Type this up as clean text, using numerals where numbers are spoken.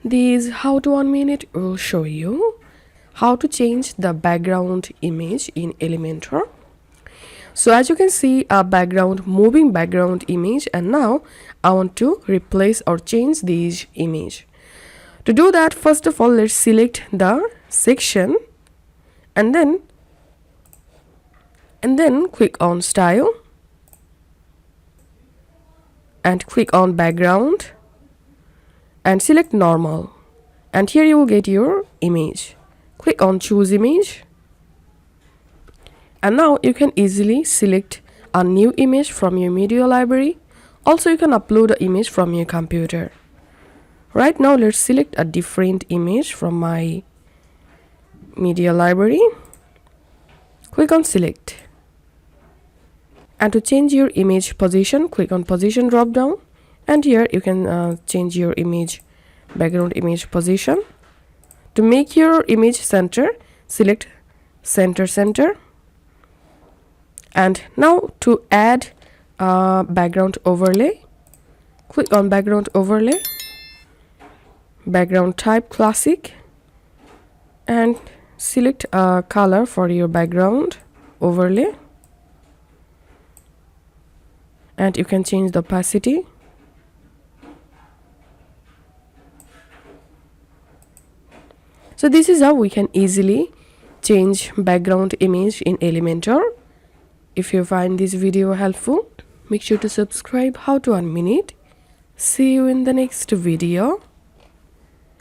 This how to 1 minute will show you how to change the background image in Elementor. So as you can see, a moving background image, and now I want to replace or change this image. To do that, first of all, let's select the section and then click on style and click on background and select normal, and here you will get your image. Click on choose image, and now you can easily select a new image from your media library. Also, you can upload an image from your computer. Right now, let's select a different image from my media library. Click on select, and to change your image position, click on position drop down, and here you can change your background image position. To make your image center, select center, and now to add a background overlay, click on background overlay, background type classic, and select a color for your background overlay, and you can change the opacity. So this is how we can easily change background image in Elementor. If you find this video helpful, make sure to subscribe how to 1 minute. See you in the next video.